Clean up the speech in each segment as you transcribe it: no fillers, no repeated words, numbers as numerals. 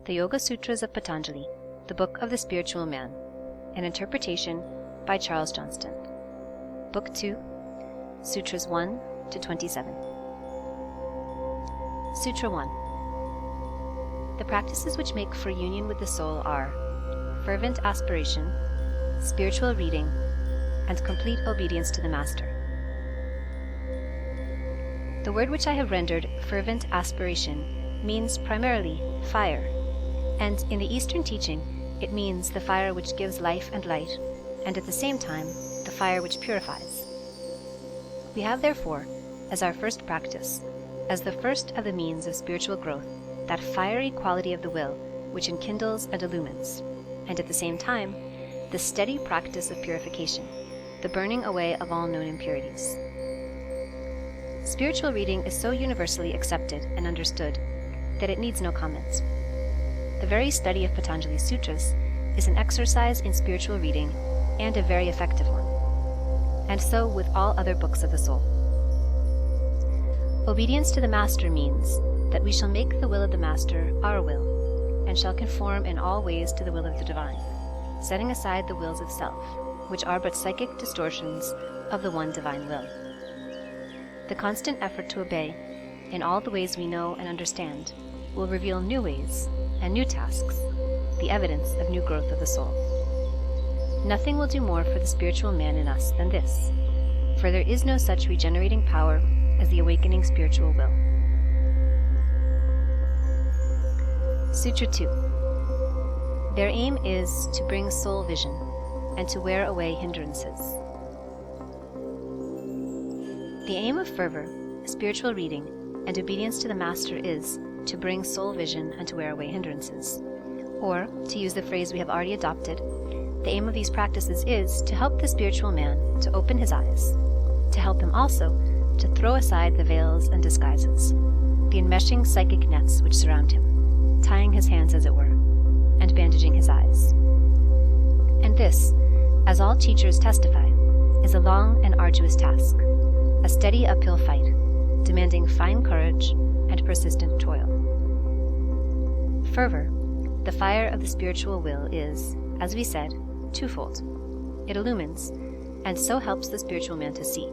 The Yoga Sutras of Patanjali, the Book of the Spiritual Man, an interpretation by Charles Johnston. Book 2, Sutras 1 to 27. Sutra 1. The practices which make for union with the soul are fervent aspiration, spiritual reading, and complete obedience to the Master. The word which I have rendered fervent aspiration means primarily fire, and in the Eastern teaching it means the fire which gives life and light, and at the same time the fire which purifies. We have therefore, as our first practice, as the first of the means of spiritual growth, that fiery quality of the will which enkindles and illumines, and at the same time the steady practice of purification, the burning away of all known impurities. Spiritual reading is so universally accepted and understood that it needs no comment. The very study of Patanjali's sutras is an exercise in spiritual reading and a very effective one, and so with all other books of the soul. Obedience to the Master means that we shall make the will of the Master our will, and shall conform in all ways to the will of the Divine, setting aside the wills of self, which are but psychic distortions of the one divine will. The constant effort to obey, in all the ways we know and understand, will reveal new ways and new tasks, the evidence of new growth of the soul. Nothing will do more for the spiritual man in us than this, for there is no such regenerating power as the awakening spiritual will. Sutra 2. Their aim is to bring soul vision and to wear away hindrances. The aim of fervor, spiritual reading, and obedience to the Master is to bring soul vision and to wear away hindrances. Or, to use the phrase we have already adopted, the aim of these practices is to help the spiritual man to open his eyes, to help him also to throw aside the veils and disguises, the enmeshing psychic nets which surround him, tying his hands as it were, and bandaging his eyes. And this, as all teachers testify, is a long and arduous task, a steady uphill fight, demanding fine courage and persistent toil. Fervor, the fire of the spiritual will, is, as we said, twofold. It illumines, and so helps the spiritual man to see,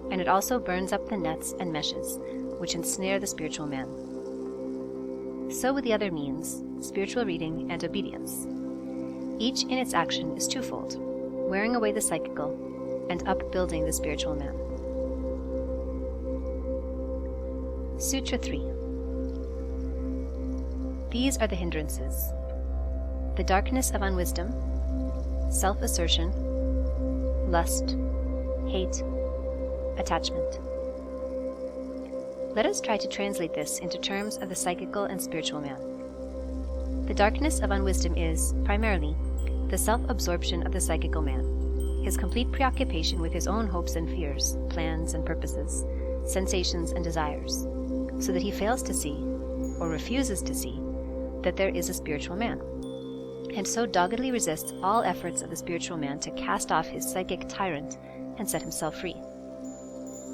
and it also burns up the nets and meshes which ensnare the spiritual man. So with the other means, spiritual reading and obedience. Each in its action is twofold, wearing away the psychical and upbuilding the spiritual man. Sutra 3. These are the hindrances: the darkness of unwisdom, self-assertion, lust, hate, attachment. Let us try to translate this into terms of the psychical and spiritual man. The darkness of unwisdom is, primarily, the self-absorption of the psychical man, his complete preoccupation with his own hopes and fears, plans and purposes, sensations and desires, so that he fails to see, or refuses to see, that there is a spiritual man, and so doggedly resists all efforts of the spiritual man to cast off his psychic tyrant and set himself free.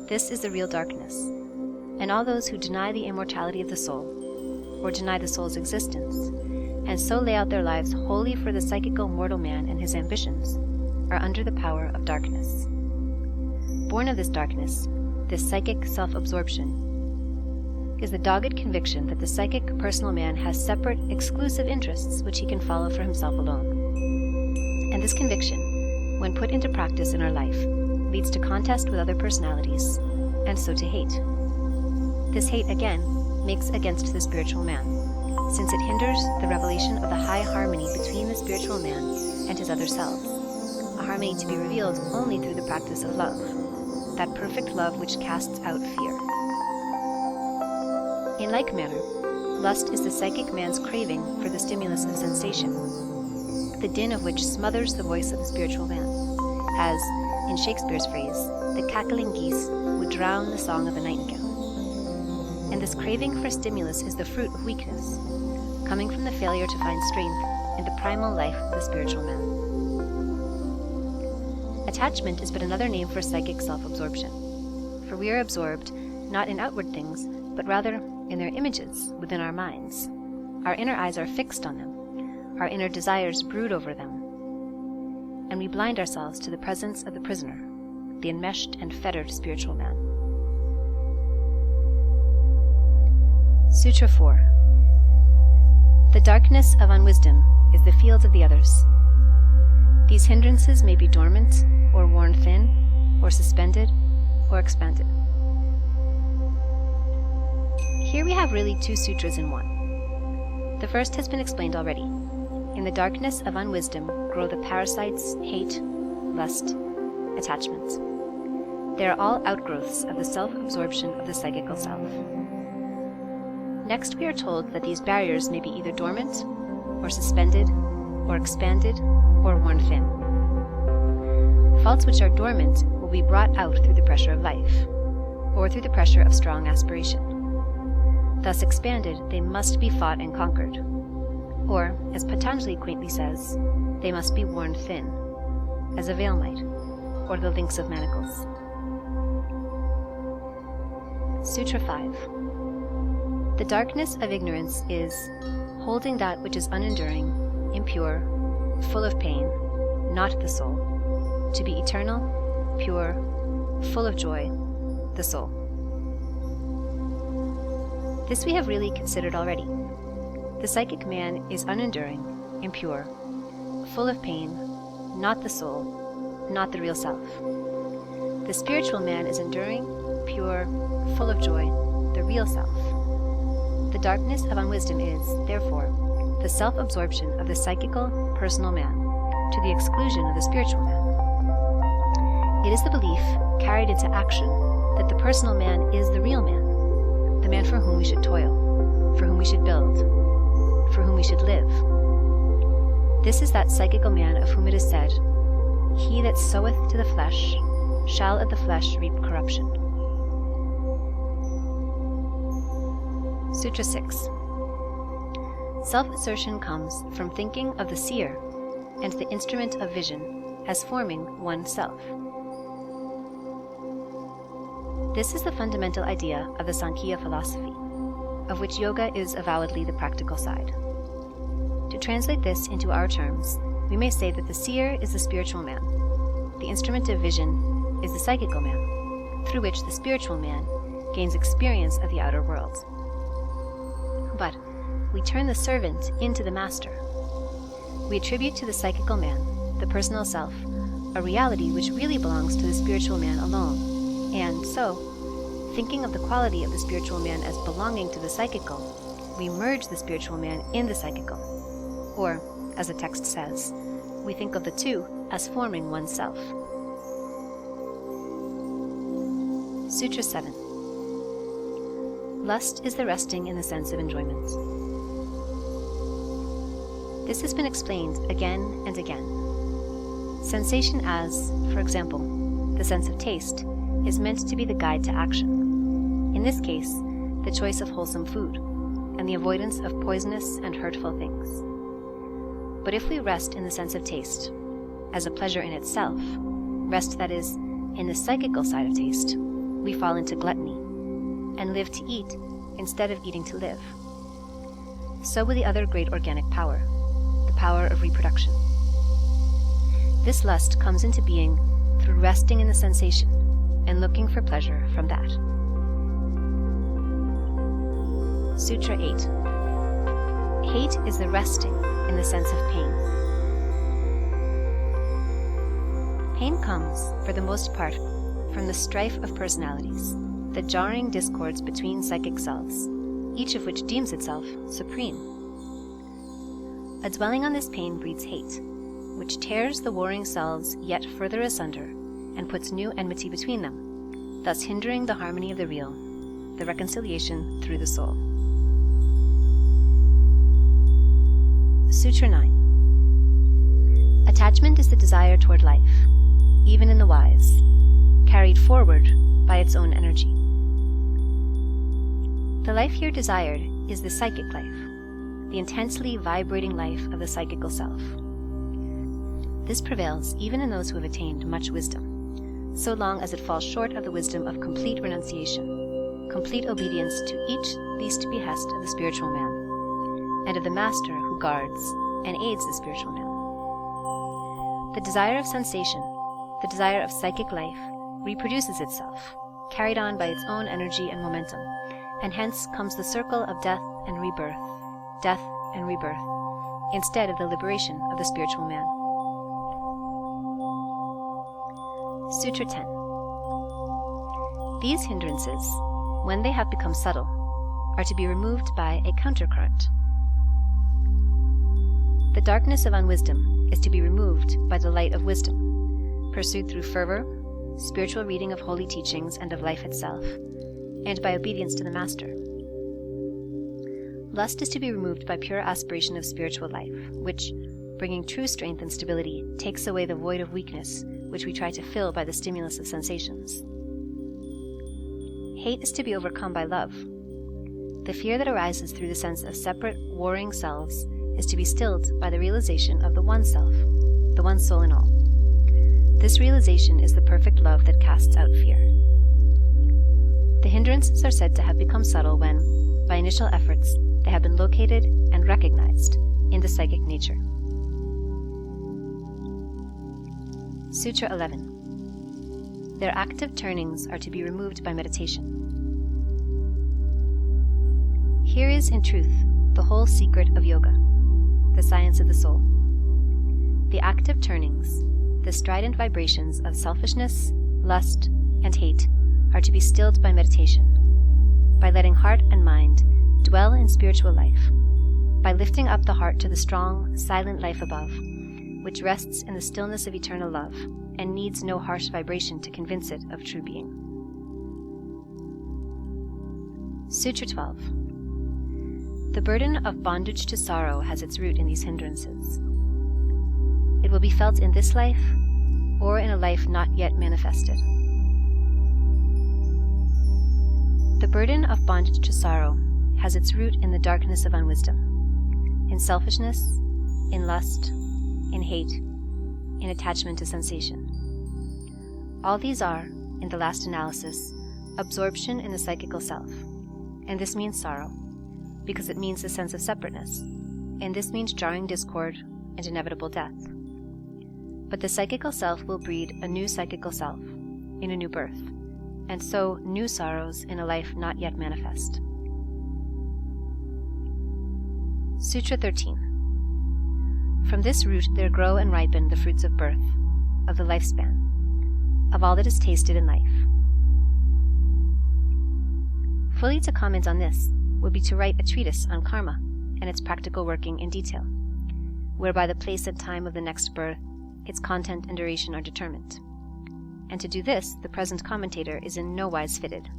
This is the real darkness, and all those who deny the immortality of the soul, or deny the soul's existence, and so lay out their lives wholly for the psychical mortal man and his ambitions, are under the power of darkness. Born of this darkness, this psychic self-absorption, is the dogged conviction that the psychic personal man has separate, exclusive interests which he can follow for himself alone. And this conviction, when put into practice in our life, leads to contest with other personalities, and so to hate. This hate, again, makes against the spiritual man, since it hinders the revelation of the high harmony between the spiritual man and his other selves, a harmony to be revealed only through the practice of love, that perfect love which casts out fear. In like manner, lust is the psychic man's craving for the stimulus of sensation, the din of which smothers the voice of the spiritual man, as, in Shakespeare's phrase, the cackling geese would drown the song of the nightingale. And this craving for stimulus is the fruit of weakness, coming from the failure to find strength in the primal life of the spiritual man. Attachment is but another name for psychic self-absorption, for we are absorbed not in outward things, but rather in their images within our minds, our inner eyes are fixed on them, our inner desires brood over them, and we blind ourselves to the presence of the prisoner, the enmeshed and fettered spiritual man. Sutra 4. The darkness of unwisdom is the field of the others. These hindrances may be dormant, or worn thin, or suspended, or expanded. Here we have really two sutras in one. The first has been explained already. In the darkness of unwisdom grow the parasites, hate, lust, attachment. They are all outgrowths of the self-absorption of the psychical self. Next, we are told that these barriers may be either dormant, or suspended, or expanded, or worn thin. Faults which are dormant will be brought out through the pressure of life, or through the pressure of strong aspiration. Thus expanded, they must be fought and conquered. Or, as Patanjali quaintly says, they must be worn thin, as a veil might, or the links of manacles. Sutra 5. The darkness of ignorance is holding that which is unenduring, impure, full of pain, not the soul, to be eternal, pure, full of joy, the soul. This we have really considered already. The psychic man is unenduring, impure, full of pain, not the soul, not the real self. The spiritual man is enduring, pure, full of joy, the real self. The darkness of unwisdom is, therefore, the self-absorption of the psychical, personal man, to the exclusion of the spiritual man. It is the belief, carried into action, that the personal man is the real man, the man for whom we should toil, for whom we should build, for whom we should live. This is that psychical man of whom it is said, "He that soweth to the flesh shall of the flesh reap corruption." Sutra 6. Self-assertion comes from thinking of the seer and the instrument of vision as forming one self. This is the fundamental idea of the Sankhya philosophy, of which yoga is avowedly the practical side. To translate this into our terms, we may say that the seer is the spiritual man, the instrument of vision is the psychical man, through which the spiritual man gains experience of the outer world. But we turn the servant into the master. We attribute to the psychical man, the personal self, a reality which really belongs to the spiritual man alone, and so, thinking of the quality of the spiritual man as belonging to the psychical, we merge the spiritual man in the psychical. Or, as the text says, we think of the two as forming oneself. Sutra 7. Lust is the resting in the sense of enjoyment. This has been explained again and again. Sensation as, for example, the sense of taste, is meant to be the guide to action. In this case, the choice of wholesome food, and the avoidance of poisonous and hurtful things. But if we rest in the sense of taste, as a pleasure in itself, rest that is, in the psychical side of taste, we fall into gluttony, and live to eat instead of eating to live. So with the other great organic power, the power of reproduction. This lust comes into being through resting in the sensation and looking for pleasure from that. Sutra 8. Hate is the resting in the sense of pain. Pain comes, for the most part, from the strife of personalities, the jarring discords between psychic selves, each of which deems itself supreme. A dwelling on this pain breeds hate, which tears the warring selves yet further asunder and puts new enmity between them, thus hindering the harmony of the real, the reconciliation through the soul. Sutra 9. Attachment is the desire toward life, even in the wise, carried forward by its own energy. The life here desired is the psychic life, the intensely vibrating life of the psychical self. This prevails even in those who have attained much wisdom, so long as it falls short of the wisdom of complete renunciation, complete obedience to each least behest of the spiritual man, and of the master who guards and aids the spiritual man. The desire of sensation, the desire of psychic life, reproduces itself, carried on by its own energy and momentum, and hence comes the circle of death and rebirth, instead of the liberation of the spiritual man. Sutra 10. These hindrances, when they have become subtle, are to be removed by a countercurrent. The darkness of unwisdom is to be removed by the light of wisdom, pursued through fervor, spiritual reading of holy teachings and of life itself, and by obedience to the Master. Lust is to be removed by pure aspiration of spiritual life, which, bringing true strength and stability, takes away the void of weakness which we try to fill by the stimulus of sensations. Hate is to be overcome by love. The fear that arises through the sense of separate, warring selves is to be stilled by the realization of the one self, the one soul in all. This realization is the perfect love that casts out fear. The hindrances are said to have become subtle when, by initial efforts, they have been located and recognized in the psychic nature. Sutra 11. Their active turnings are to be removed by meditation. Here is, in truth, the whole secret of yoga, the science of the soul. The active turnings, the strident vibrations of selfishness, lust, and hate are to be stilled by meditation, by letting heart and mind dwell in spiritual life, by lifting up the heart to the strong, silent life above, which rests in the stillness of eternal love and needs no harsh vibration to convince it of true being. Sutra 12. The burden of bondage to sorrow has its root in these hindrances. It will be felt in this life or in a life not yet manifested. The burden of bondage to sorrow has its root in the darkness of unwisdom, in selfishness, in lust, in hate, in attachment to sensation. All these are, in the last analysis, absorption in the psychical self, and this means sorrow, because it means the sense of separateness, and this means jarring discord and inevitable death. But the psychical self will breed a new psychical self, in a new birth, and so new sorrows in a life not yet manifest. Sutra 13. From this root there grow and ripen the fruits of birth, of the lifespan, of all that is tasted in life. Fully to comment on this would be to write a treatise on karma and its practical working in detail, whereby the place and time of the next birth, its content and duration are determined. And to do this, the present commentator is in no wise fitted.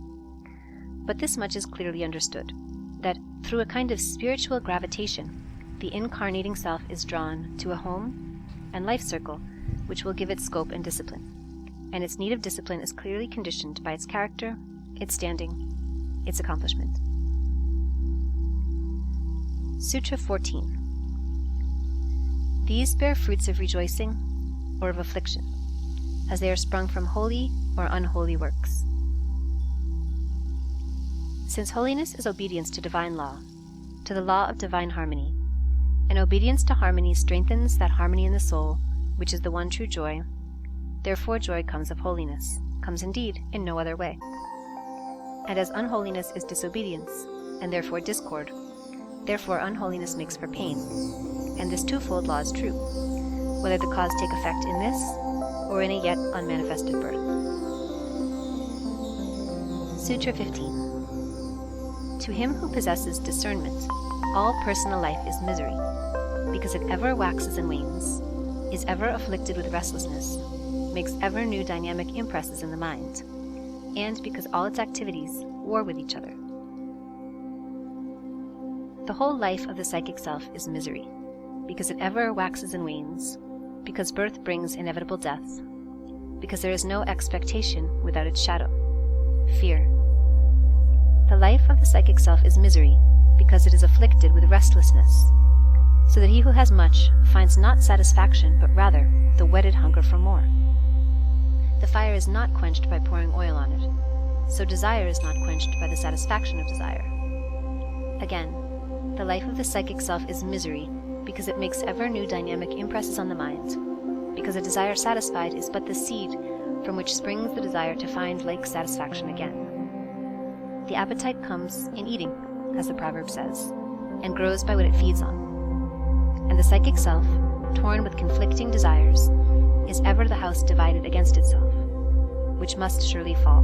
But this much is clearly understood, that through a kind of spiritual gravitation, the incarnating self is drawn to a home and life circle which will give it scope and discipline, and its need of discipline is clearly conditioned by its character, its standing, its accomplishment. Sutra 14. These bear fruits of rejoicing or of affliction, as they are sprung from holy or unholy works. Since holiness is obedience to divine law, to the law of divine harmony, and obedience to harmony strengthens that harmony in the soul, which is the one true joy, therefore joy comes of holiness, comes indeed in no other way. And as unholiness is disobedience, and therefore discord, therefore unholiness makes for pain, and this twofold law is true, whether the cause take effect in this, or in a yet unmanifested birth. Sutra 15. To him who possesses discernment, all personal life is misery, because it ever waxes and wanes, is ever afflicted with restlessness, makes ever new dynamic impresses in the mind, and because all its activities war with each other. The whole life of the psychic self is misery, because it ever waxes and wanes, because birth brings inevitable death, because there is no expectation without its shadow, fear. The life of the psychic self is misery, because it is afflicted with restlessness, so that he who has much finds not satisfaction, but rather the whetted hunger for more. The fire is not quenched by pouring oil on it, so desire is not quenched by the satisfaction of desire. Again, The life of the psychic self is misery because it makes ever new dynamic impresses on the mind, because a desire satisfied is but the seed from which springs the desire to find like satisfaction again. The appetite comes in eating, as the proverb says, and grows by what it feeds on. And the psychic self, torn with conflicting desires, is ever the house divided against itself, which must surely fall.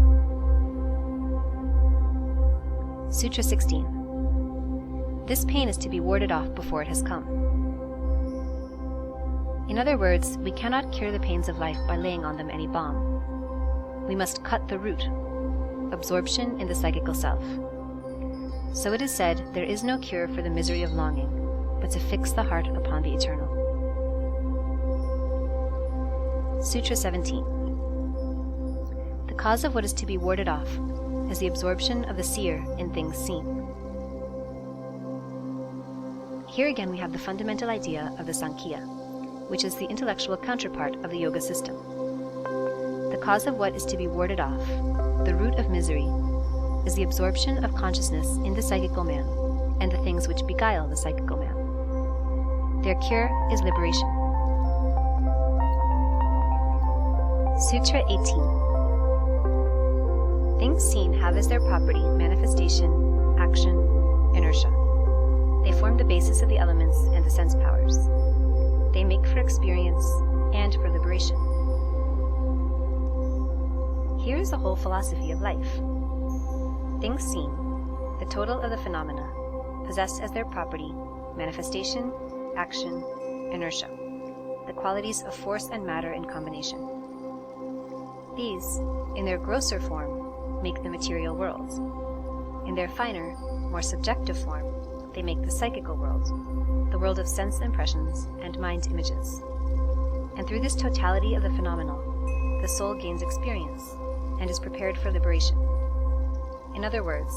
Sutra 16. This pain is to be warded off before it has come. In other words, we cannot cure the pains of life by laying on them any balm. We must cut the root, absorption in the psychical self. So it is said, there is no cure for the misery of longing, but to fix the heart upon the eternal. Sutra 17. The cause of what is to be warded off is the absorption of the seer in things seen. Here again we have the fundamental idea of the Sankhya, which is the intellectual counterpart of the yoga system. The cause of what is to be warded off, the root of misery, is the absorption of consciousness in the psychical man and the things which beguile the psychical man. Their cure is liberation. Sutra 18. Things seen have as their property manifestation, action, inertia. They form the basis of the elements and the sense powers. They make for experience and for liberation. Here is the whole philosophy of life. Things seen, the total of the phenomena, possess as their property manifestation, action, inertia, the qualities of force and matter in combination. These, in their grosser form, make the material world. In their finer, more subjective form, they make the psychical world, the world of sense impressions and mind images. And through this totality of the phenomenal, the soul gains experience and is prepared for liberation. In other words,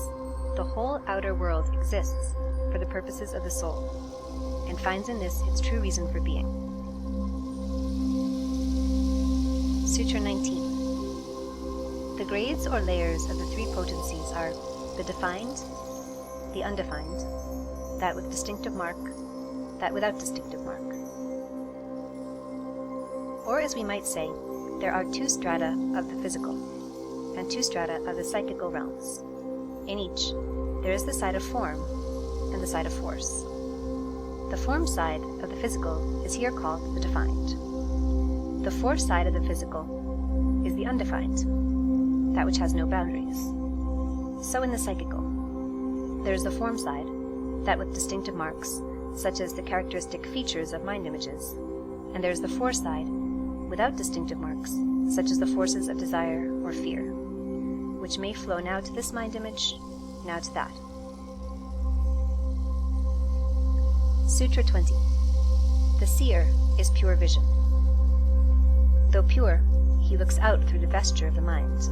the whole outer world exists for the purposes of the soul, and finds in this its true reason for being. Sutra 19. The grades or layers of the three potencies are the defined, the undefined, that with distinctive mark, that without distinctive mark. Or as we might say, there are two strata of the physical and two strata of the psychical realms. In each, there is the side of form and the side of force. The form side of the physical is here called the defined. The force side of the physical is the undefined, that which has no boundaries. So in the psychical, there is the form side, that with distinctive marks, such as the characteristic features of mind images, and there is the force side, without distinctive marks, such as the forces of desire or fear, which may flow now to this mind image, now to that. Sutra 20. The seer is pure vision. Though pure, he looks out through the vesture of the mind.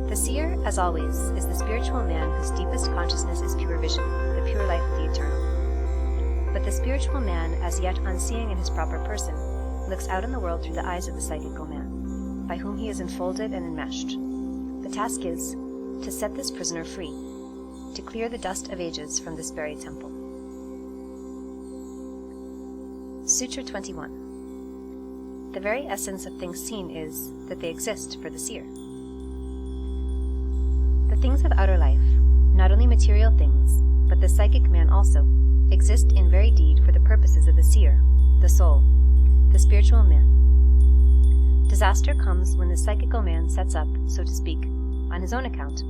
The seer, as always, is the spiritual man whose deepest consciousness is pure vision, the pure life of the eternal. But the spiritual man, as yet unseeing in his proper person, looks out in the world through the eyes of the psychical man, by whom he is enfolded and enmeshed. The task is to set this prisoner free, to clear the dust of ages from this very temple. Sutra 21. The very essence of things seen is that they exist for the seer. The things of outer life, not only material things, but the psychic man also, exist in very deed for the purposes of the seer, the soul, the spiritual man. Disaster comes when the psychical man sets up, so to speak, on his own account,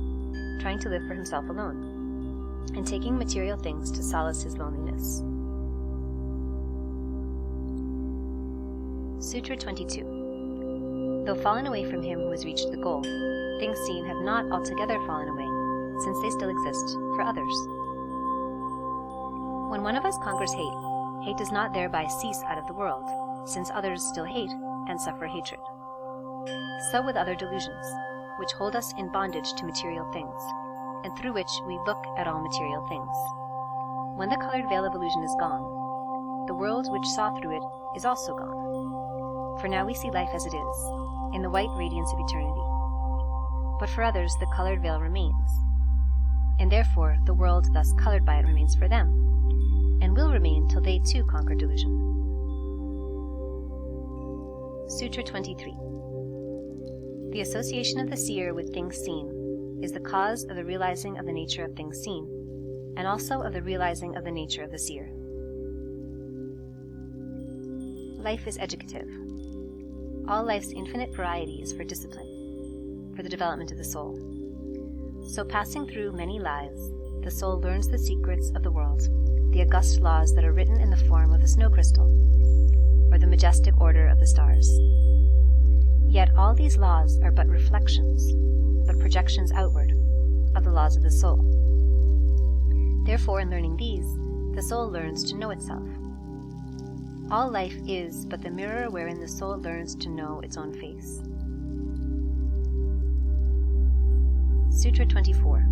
trying to live for himself alone, and taking material things to solace his loneliness. Sutra 22. Though fallen away from him who has reached the goal, things seen have not altogether fallen away, since they still exist for others. When one of us conquers hate, hate does not thereby cease out of the world, since others still hate and suffer hatred. So with other delusions, which hold us in bondage to material things, and through which we look at all material things. When the colored veil of illusion is gone, the world which saw through it is also gone. For now we see life as it is, in the white radiance of eternity. But for others the colored veil remains. and therefore the world thus colored by it remains for them, and will remain till they too conquer delusion. Sutra 23. The association of the seer with things seen is the cause of the realizing of the nature of things seen, and also of the realizing of the nature of the seer. Life is educative. All life's infinite variety is for discipline, for the development of the soul. So passing through many lives, the soul learns the secrets of the world, the august laws that are written in the form of the snow crystal, or the majestic order of the stars. Yet all these laws are but reflections, but projections outward, of the laws of the soul. Therefore, in learning these, the soul learns to know itself. All life is but the mirror wherein the soul learns to know its own face. Sutra 24.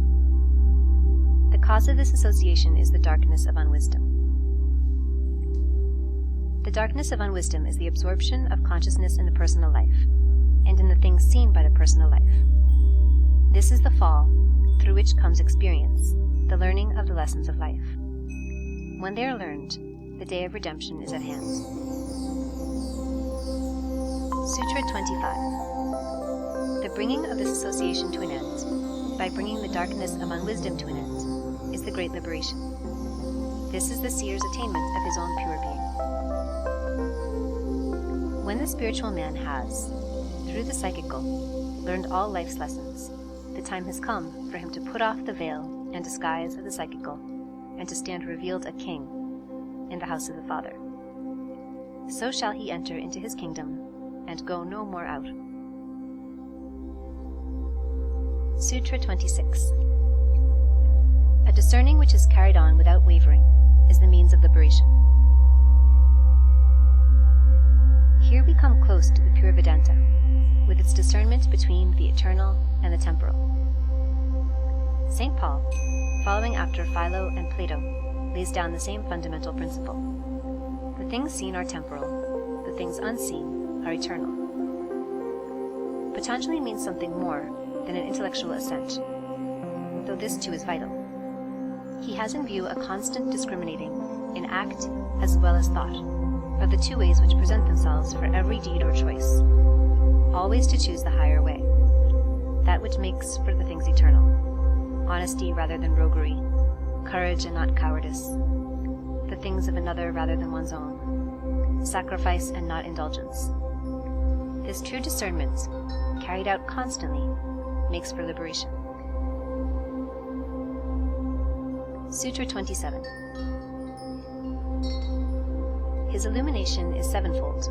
The cause of this association is the darkness of unwisdom. The darkness of unwisdom is the absorption of consciousness in the personal life, and in the things seen by the personal life. This is the fall, through which comes experience, the learning of the lessons of life. When they are learned, the day of redemption is at hand. Sutra 25. The bringing of this association to an end, by bringing the darkness of unwisdom to an end, is the great liberation. This is the seer's attainment of his own pure being. When the spiritual man has, through the psychical, learned all life's lessons, the time has come for him to put off the veil and disguise of the psychical, and to stand revealed a king in the house of the Father. So shall he enter into his kingdom, and go no more out. Sutra 26. A discerning which is carried on without wavering is the means of liberation. Here we come close to the pure Vedanta, with its discernment between the eternal and the temporal. St. Paul, following after Philo and Plato, lays down the same fundamental principle. The things seen are temporal, the things unseen are eternal. Patanjali means something more than an intellectual assent, though this too is vital. He has in view a constant discriminating, in act as well as thought, of the two ways which present themselves for every deed or choice, always to choose the higher way, that which makes for the things eternal, honesty rather than roguery, courage and not cowardice, the things of another rather than one's own, sacrifice and not indulgence. This true discernment, carried out constantly, makes for liberation. Sutra 27. His illumination is sevenfold,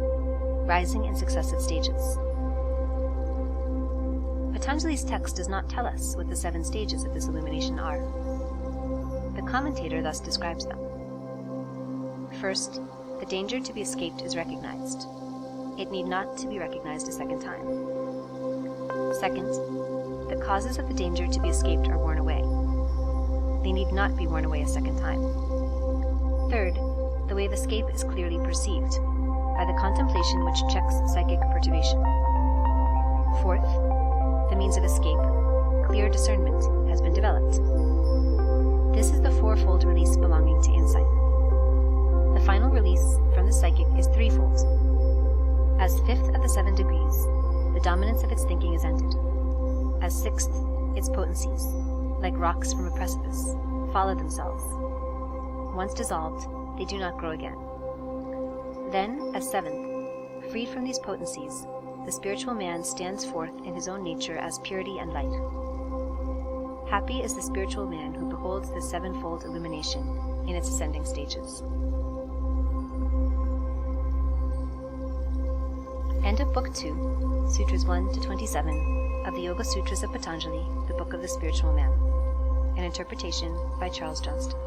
rising in successive stages. Patanjali's text does not tell us what the 7 stages of this illumination are. The commentator thus describes them. First, the danger to be escaped is recognized. It need not to be recognized a second time. Second, the causes of the danger to be escaped are worn away. They need not be worn away a second time. Third, the way of escape is clearly perceived by the contemplation which checks psychic perturbation. Fourth, the means of escape, clear discernment, has been developed. This is the fourfold release belonging to insight. The final release from the psychic is threefold. As fifth of the 7 degrees, the dominance of its thinking is ended. As sixth, its potencies, like rocks from a precipice, follow themselves. Once dissolved, they do not grow again. Then, as seventh, freed from these potencies, the spiritual man stands forth in his own nature as purity and light. Happy is the spiritual man who beholds the 7-fold illumination in its ascending stages. End of Book 2, Sutras 1 to 27 of the Yoga Sutras of Patanjali, the Book of the Spiritual Man. An interpretation by Charles Johnston.